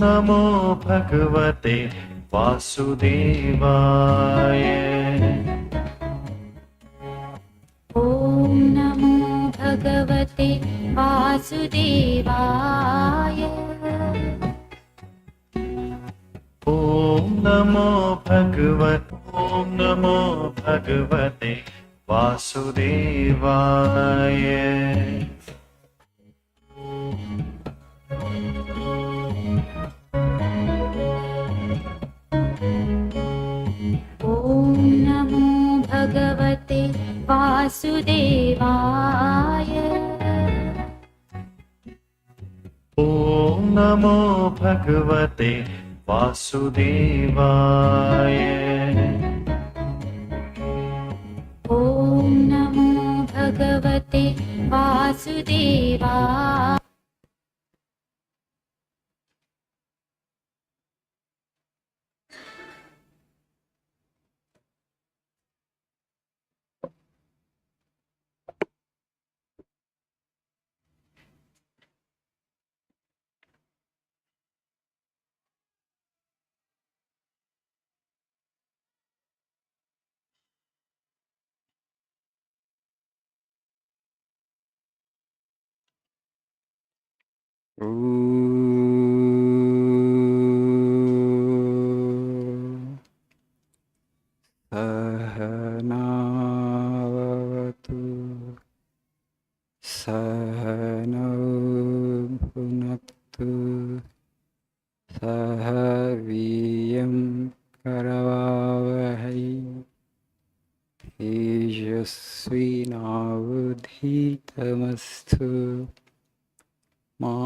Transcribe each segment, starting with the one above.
नमो भगवते वासुदेवाय। ॐ नमो भगवते वासुदेवाय। ॐ नमो भगवते वासुदेवाय। ॐ नमो भगवते वासुदेवाय। ॐ नमो भगवते वासुदेवाय। ॐ नमो भगवते वासुदेवाय। सहनावतु सहनौ भुनक्तु सह वीर्यं करवावहै तेजस्विनावधीतमस्तु मा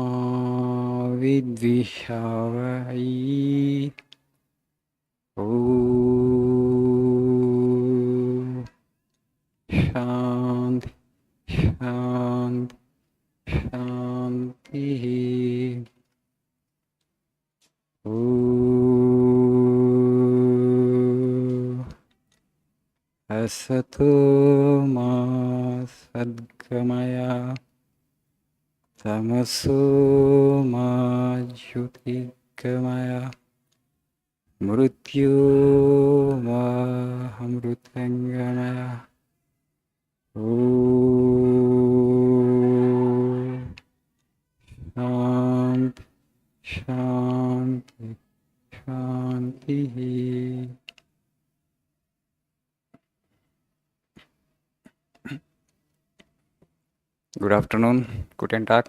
विद्विषावहै। ॐ शान्ति शान्ति शान्तिः। ॐ असतो मा सद्गमय तमसो मा ज्योतिर्गमय मृत्योर्मामृतङ्गमय। ॐ शान्ति शान्ति शान्तिः। Good afternoon, guten Tag.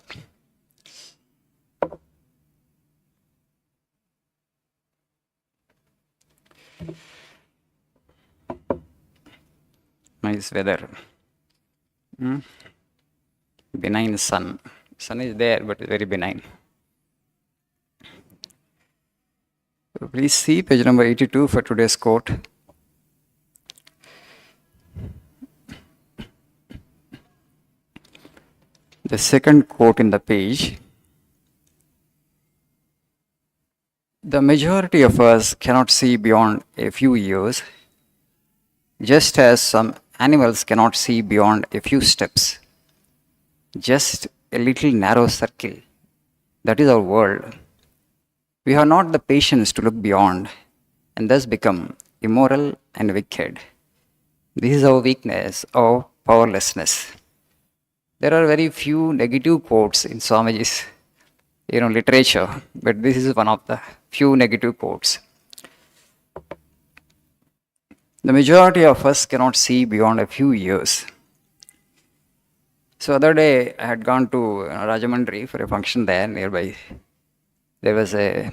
Nice weather. Benign sun. Sun is there, but very benign. So please see page number 82 for today's quote. The second quote in the page. The majority of us cannot see beyond a few years, just as some animals cannot see beyond a few steps. Just a little narrow circle. That is our world. We have not the patience to look beyond and thus become immoral and wicked. This is our weakness, our powerlessness. There are very few negative quotes in Swamiji's literature, but this is one of the few negative quotes. The majority of us cannot see beyond a few years. So other day I had gone to Rajamandri for a function there nearby. There was a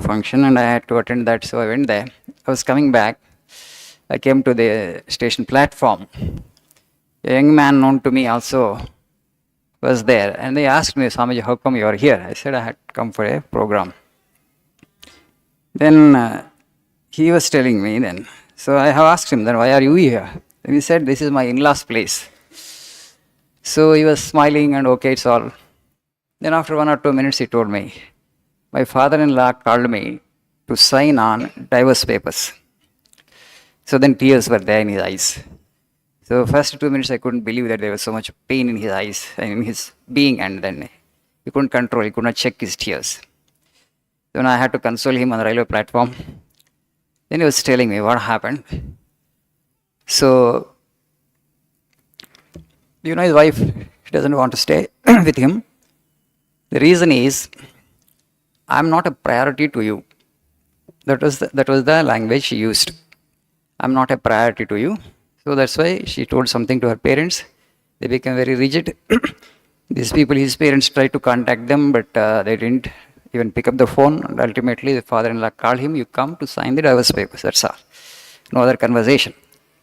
function and I had to attend that, so I went there. I was coming back. I came to the station platform. A young man known to me also was there, and they asked me, Swamiji, how come you are here? I said I had come for a program. Then he was telling me then. So I have asked him, then why are you here? Then he said, this is my in-laws' place. So he was smiling and okay, it's all. Then after 1 or 2 minutes he told me, my father-in-law called me to sign on divorce papers. So then tears were there in his eyes. So first 2 minutes I couldn't believe that there was so much pain in his eyes and in his being, and then He couldn't control, he could not check his tears. Then I had to console him on the railway platform. Then he was telling me what happened. So, his wife doesn't want to stay with him. The reason is, I'm not a priority to you. That was the language she used. I'm not a priority to you. So that's why she told something to her parents. They became very rigid. These people, his parents, tried to contact them, but they didn't even pick up the phone. And ultimately, the father-in-law called him, you come to sign the divorce papers. That's all. No other conversation.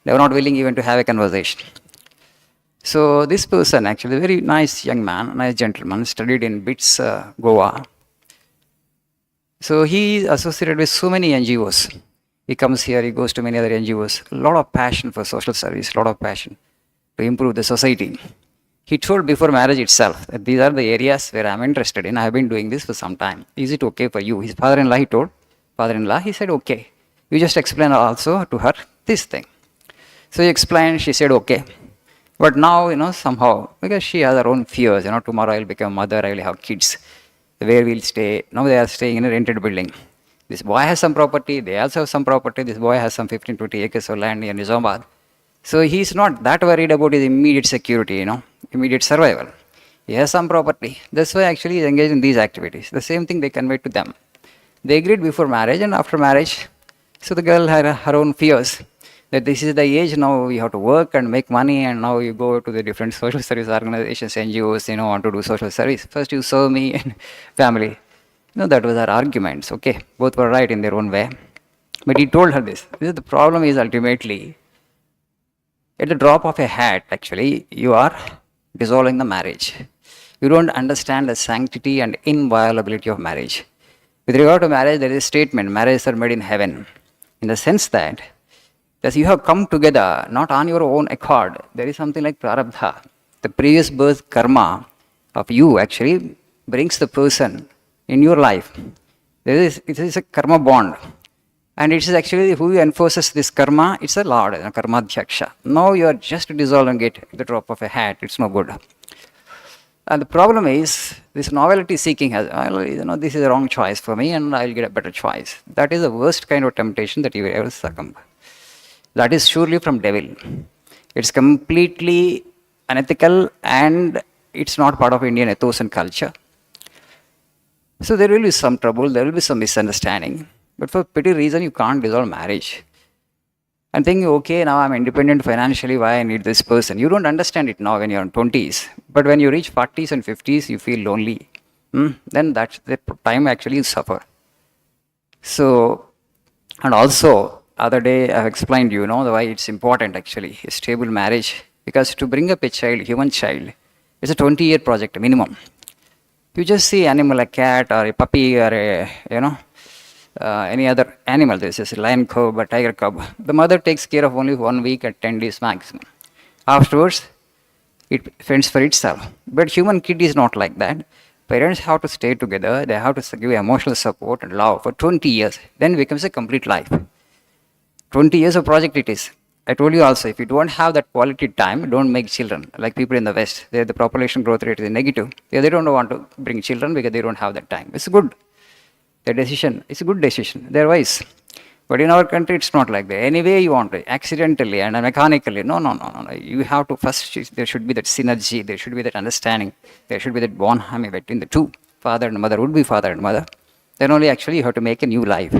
They were not willing even to have a conversation. So this person, actually, a very nice young man, nice gentleman, studied in BITS, Goa. So he is associated with so many NGOs. He comes here, he goes to many other NGOs. A lot of passion for social service, a lot of passion to improve the society. He told before marriage itself that these are the areas where I'm interested in. I have been doing this for some time. Is it okay for you? His father-in-law, he told. Father-in-law, he said, okay. You just explain also to her this thing. So he explained, she said, okay. But now, somehow, because she has her own fears, tomorrow I'll become a mother, I will have kids. Where we'll stay. Now they are staying in a rented building. This boy has some property, they also have some property. This boy has some 15-20 acres of land in Nizamabad. So he's not that worried about his immediate security, immediate survival. He has some property. That's why actually he's engaged in these activities. The same thing they conveyed to them. They agreed before marriage and after marriage. So the girl had her own fears that this is the age now you have to work and make money, and now you go to the different social service organizations, NGOs, want to do social service. First you serve me and family. That was our arguments, okay. Both were right in their own way. But he told her this. The problem is ultimately, at the drop of a hat, actually, you are dissolving the marriage. You don't understand the sanctity and inviolability of marriage. With regard to marriage, there is a statement, marriages are made in heaven. In the sense that you have come together not on your own accord. There is something like prarabdha. The previous birth karma of you actually brings the person in your life. It is a karma bond. And it is actually who enforces this karma, it's a Lord, karma dhyaksha. Now you are just dissolving it at the drop of a hat. It's no good. And the problem is, this novelty seeking has, this is the wrong choice for me and I'll get a better choice. That is the worst kind of temptation that you will ever succumb. That is surely from devil. It's completely unethical and it's not part of Indian ethos and culture. So there will be some trouble, there will be some misunderstanding. But for petty reason, you can't dissolve marriage. And thinking, okay, now I'm independent financially, why I need this person? You don't understand it now when you're in 20s. But when you reach 40s and 50s, you feel lonely. Then that's the time actually you suffer. So, and also, other day I have explained why it's important actually, a stable marriage. Because to bring up a child, human child, it's a 20-year project minimum. You just see animal, a cat or a puppy or any other animal, this is a lion cub, a tiger cub. The mother takes care of only 1 week at 10 days maximum. Afterwards, it fends for itself. But human kid is not like that. Parents have to stay together, they have to give emotional support and love for 20 years. Then it becomes a complete life. 20 years of project it is. I told you also, if you don't have that quality time, don't make children. Like people in the West, the population growth rate is negative. They don't want to bring children because they don't have that time. It's good. The decision, it's a good decision. They're wise. But in our country, it's not like that. Any way you want to, accidentally and mechanically. No. You have to first, there should be that synergy, there should be that understanding, there should be that bond between the two. Father and mother would be father and mother. Then only actually you have to make a new life.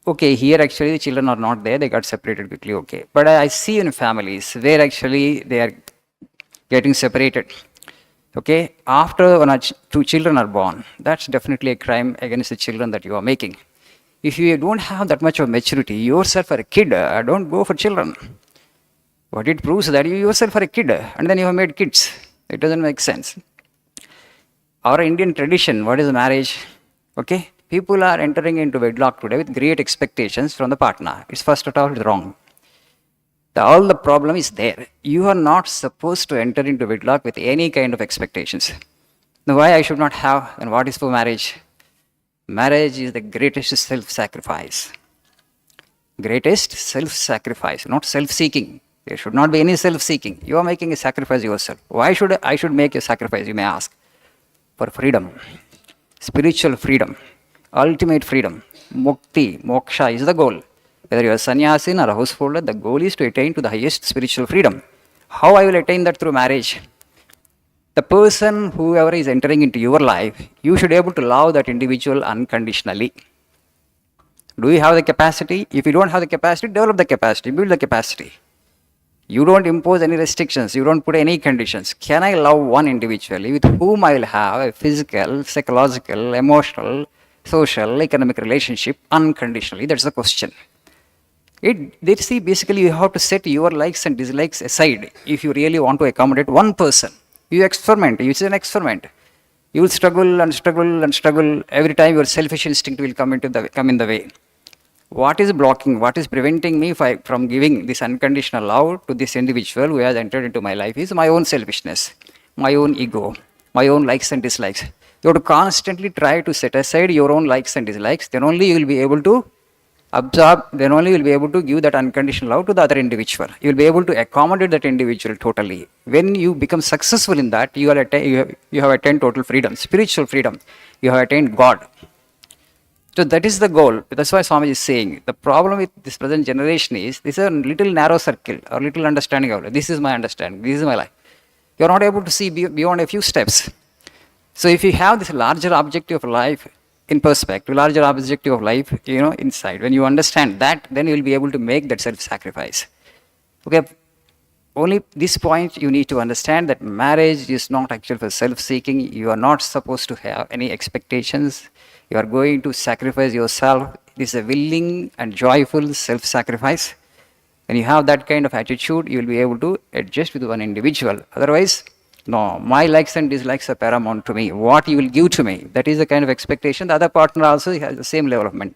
Okay, here actually the children are not there, they got separated quickly, okay. But I see in families where actually they are getting separated. Okay, after one or two children are born, that's definitely a crime against the children that you are making. If you don't have that much of maturity, yourself are a kid, don't go for children. What it proves that you yourself are a kid and then you have made kids. It doesn't make sense. Our Indian tradition, what is marriage? Okay, people are entering into wedlock today with great expectations from the partner. It's first of all wrong. All the problem is there. You are not supposed to enter into wedlock with any kind of expectations. Now why I should not have, and what is for marriage? Marriage is the greatest self-sacrifice. Greatest self-sacrifice, not self-seeking. There should not be any self-seeking. You are making a sacrifice yourself. Why should I make a sacrifice, you may ask? for freedom, spiritual freedom, ultimate freedom. Mukti, moksha is the goal. Whether you are sannyasin or a householder, the goal is to attain to the highest spiritual freedom. How I will attain that? Through marriage. The person, whoever is entering into your life, you should be able to love that individual unconditionally. Do you have the capacity? If you don't have the capacity, develop the capacity, build the capacity. You don't impose any restrictions, you don't put any conditions. Can I love one individually with whom I will have a physical, psychological, emotional, social, economic relationship unconditionally? That's the question. See, basically you have to set your likes and dislikes aside if you really want to accommodate one person. You experiment, it's an experiment. You will struggle and struggle and struggle. Every time your selfish instinct will come in the way. What is blocking, what is preventing me from giving this unconditional love to this individual who has entered into my life is my own selfishness, my own ego, my own likes and dislikes. You have to constantly try to set aside your own likes and dislikes, then only you will be able to absorb, then only you will be able to give that unconditional love to the other individual. You will be able to accommodate that individual totally. When you become successful in that, you have attained total freedom, spiritual freedom. You have attained God. So that is the goal. That's why Swami is saying the problem with this present generation is this is a little narrow circle or little understanding of life. This is my understanding. This is my life. You are not able to see beyond a few steps. So if you have this larger objective of life in perspective, larger objective of life, inside, when you understand that, then you will be able to make that self-sacrifice. Okay. Only this point you need to understand that marriage is not actually for self-seeking. You are not supposed to have any expectations. You are going to sacrifice yourself. This is a willing and joyful self-sacrifice. When you have that kind of attitude, you will be able to adjust with one individual. Otherwise, no, my likes and dislikes are paramount to me. What you will give to me, that is the kind of expectation. The other partner also has the same level of mind.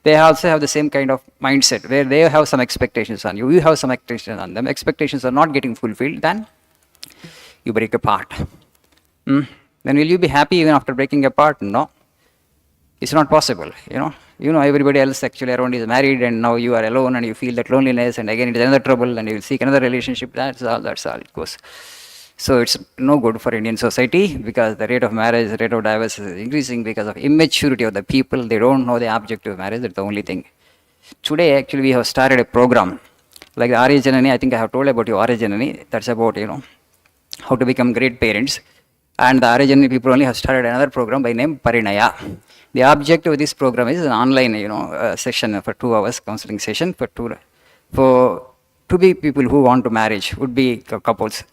They also have the same kind of mindset where they have some expectations on you. You have some expectations on them. Expectations are not getting fulfilled. Then you break apart. Then will you be happy even after breaking apart? No. It's not possible. Everybody else actually around is married and now you are alone and you feel that loneliness and again it is another trouble and you will seek another relationship. That's all it goes. So it's no good for Indian society because the rate of marriage, the rate of divorce is increasing because of immaturity of the people. They don't know the objective of marriage. That's the only thing. Today, actually, we have started a program like the Arya Janani. I think I have told about you, Arya Janani. That's about, how to become great parents. And the Arya Janani people only have started another program by name Parinaya. The objective of this program is an online, session for 2 hours, counseling session for to be people who want to marriage, would be couples.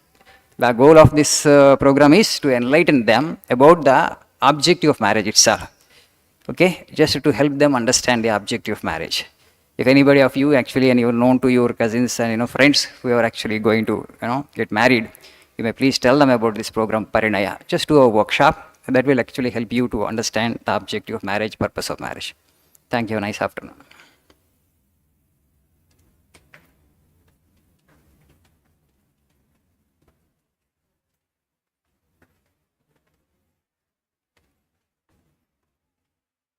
The goal of this program is to enlighten them about the objective of marriage itself. Okay, just to help them understand the objective of marriage. If anybody of you actually and you're known to your cousins and friends who are actually going to get married, you may please tell them about this program Parinaya. Just do a workshop that will actually help you to understand the objective of marriage, purpose of marriage. Thank you. Nice afternoon.